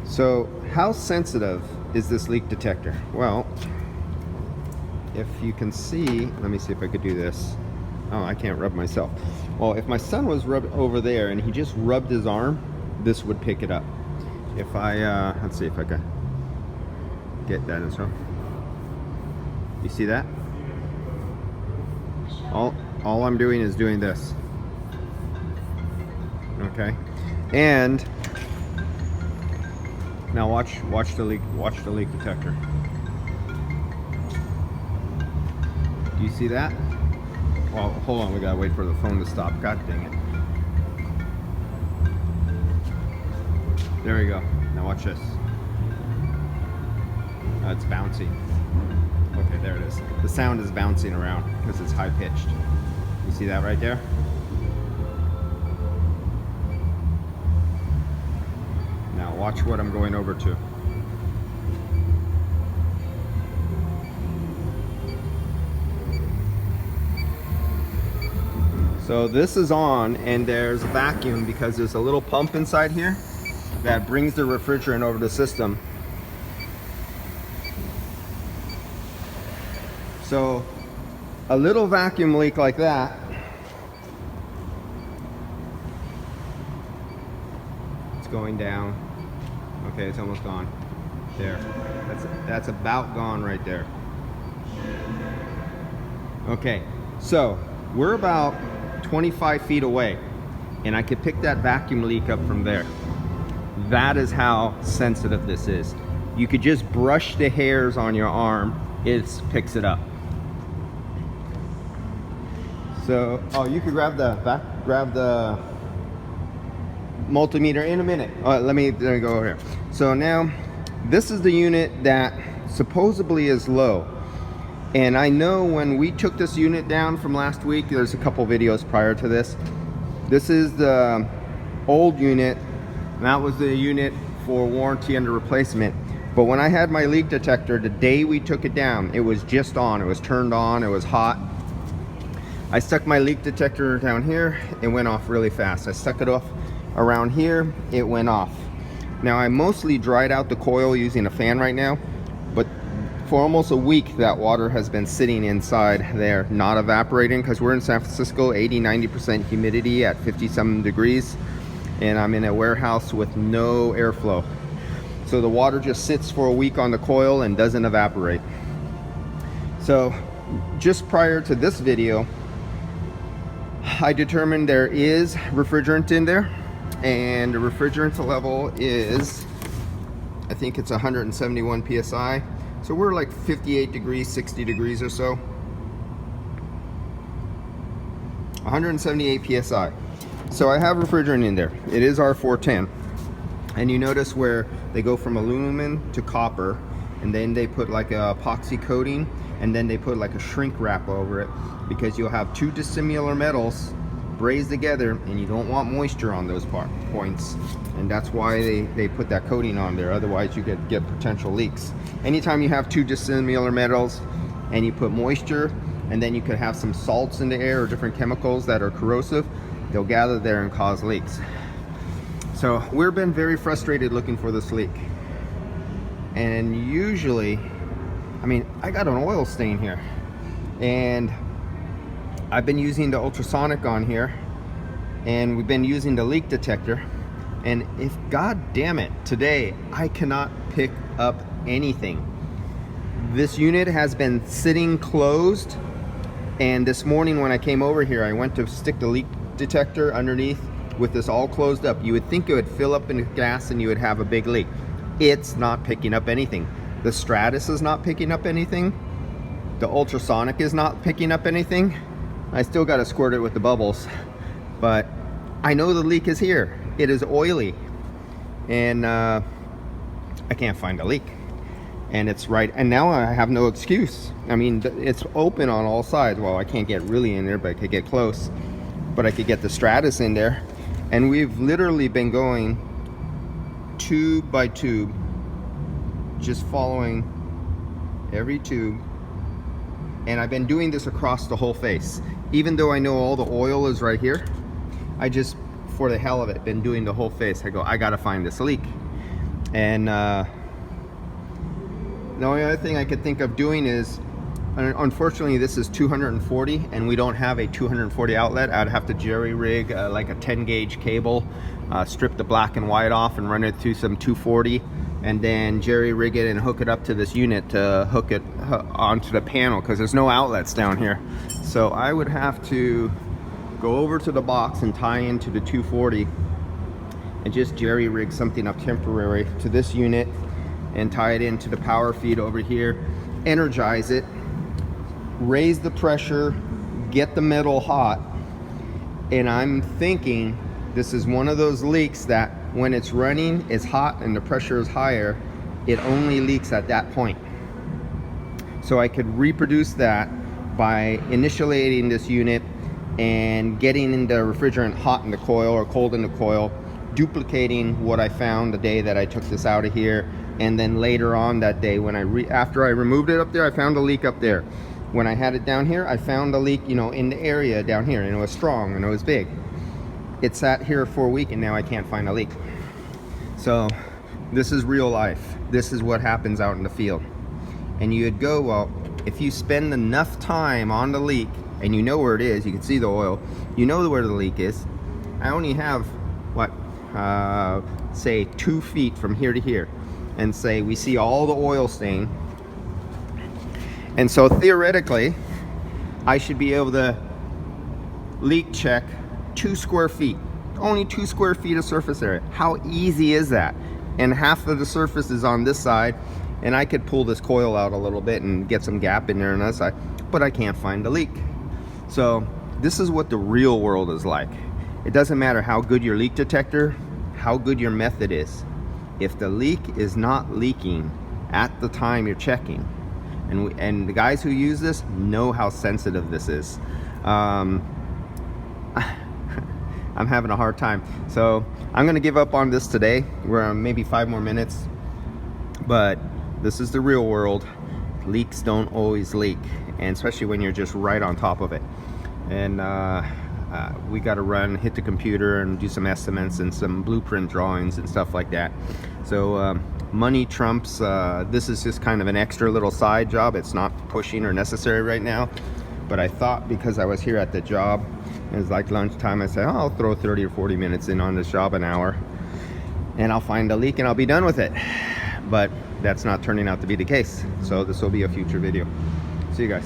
So how sensitive is this leak detector? Well, if you can see, let me see if I could do this. Oh, I can't rub myself. Well, if my son was rubbed over there and he just rubbed his arm, this would pick it up. If I, let's see if I can get that as well. You see that? All I'm doing is doing this. Okay, and now watch the leak detector. Do you see that? Well, hold on, we gotta wait for the phone to stop. God dang it. There we go. Now watch this. It's bouncing. Okay, there it is. The sound is bouncing around because it's high pitched. You see that right there? Now watch what I'm going over to. So this is on, and there's a vacuum because there's a little pump inside here that brings the refrigerant over the system. So a little vacuum leak like that it's going down. Okay, it's almost gone. There, that's about gone right there. Okay, so we're about 25 feet away, and I could pick that vacuum leak up from there. That is how sensitive this is. You could just brush the hairs on your arm, it picks it up. So, oh, you could grab the multimeter in a minute. Let me go over here. So now, this is the unit that supposedly is low. And I know when we took this unit down from last week, there's a couple videos prior to this. This is the old unit, and that was the unit for warranty under replacement. But when I had my leak detector, the day we took it down, it was just on, it was turned on, it was hot. I stuck my leak detector down here, it went off really fast. I stuck it off around here, it went off. Now I mostly dried out the coil using a fan right now, but for almost a week that water has been sitting inside there, not evaporating, because we're in San Francisco, 80-90% humidity at 50-some degrees, and I'm in a warehouse with no airflow. So the water just sits for a week on the coil and doesn't evaporate. So just prior to this video, I determined there is refrigerant in there, and the refrigerant level is, I think it's 171 psi. So we're like 58 degrees, 60 degrees or so. 178 psi. So I have refrigerant in there. It is R410. And you notice where they go from aluminum to copper, and then they put like a epoxy coating, and then they put like a shrink wrap over it, because you'll have two dissimilar metals brazed together, and you don't want moisture on those points, and that's why they put that coating on there. Otherwise you could get potential leaks. Anytime you have two dissimilar metals and you put moisture, and then you could have some salts in the air or different chemicals that are corrosive, they'll gather there and cause leaks. So we've been very frustrated looking for this leak, and usually, I mean, I got an oil stain here, and I've been using the ultrasonic on here, and we've been using the leak detector, and if, god damn it, today I cannot pick up anything. This unit has been sitting closed, and this morning when I came over here, I went to stick the leak detector underneath with this all closed up. You would think it would fill up in gas and you would have a big leak. It's not picking up anything. The Stratus is not picking up anything. The ultrasonic is not picking up anything. I still got to squirt it with the bubbles, but I know the leak is here. It is oily, and I can't find a leak, and it's right, and now I have no excuse. I mean, it's open on all sides. Well, I can't get really in there, but I could get close, but I could get the Stratus in there. And we've literally been going tube by tube, just following every tube, and I've been doing this across the whole face. Even though I know all the oil is right here, I just, for the hell of it, been doing the whole face. I go, I gotta find this leak. And the only other thing I could think of doing is, unfortunately this is 240 and we don't have a 240 outlet. I'd have to jerry rig like a 10 gauge cable, strip the black and white off and run it through some 240, and then jerry rig it and hook it up to this unit to hook it onto the panel, because there's no outlets down here. So I would have to go over to the box and tie into the 240 and just jerry rig something up temporary to this unit and tie it into the power feed over here, energize it, raise the pressure, get the metal hot. And I'm thinking this is one of those leaks that when it's running, it's hot and the pressure is higher, it only leaks at that point. So I could reproduce that by initiating this unit and getting the refrigerant hot in the coil or cold in the coil, duplicating what I found the day that I took this out of here. And then later on that day, when after I removed it up there, I found a leak up there. When I had it down here, I found a leak, you know, in the area down here, and it was strong and it was big. It sat here for a week and now I can't find a leak. So this is real life. This is what happens out in the field. And you'd go, well, if you spend enough time on the leak and you know where it is, you can see the oil, you know where the leak is. I only have, what, say 2 feet from here to here, and say we see all the oil stain. And so theoretically, I should be able to leak check 2 square feet, only 2 square feet of surface area. How easy is that? And half of the surface is on this side, and I could pull this coil out a little bit and get some gap in there on that side, but I can't find the leak. So this is what the real world is like. It doesn't matter how good your leak detector, how good your method is. If the leak is not leaking at the time you're checking, and the guys who use this know how sensitive this is. I'm having a hard time. So I'm gonna give up on this today. We're on maybe 5 more minutes, but this is the real world. Leaks don't always leak, and especially when you're just right on top of it. And we got to hit the computer and do some estimates and some blueprint drawings and stuff like that. So money trumps. This is just kind of an extra little side job. It's not pushing or necessary right now, but I thought because I was here at the job, it was like lunchtime, I said, oh, I'll throw 30 or 40 minutes in on this job, an hour, and I'll find a leak and I'll be done with it. But that's not turning out to be the case. So this will be a future video. See you guys.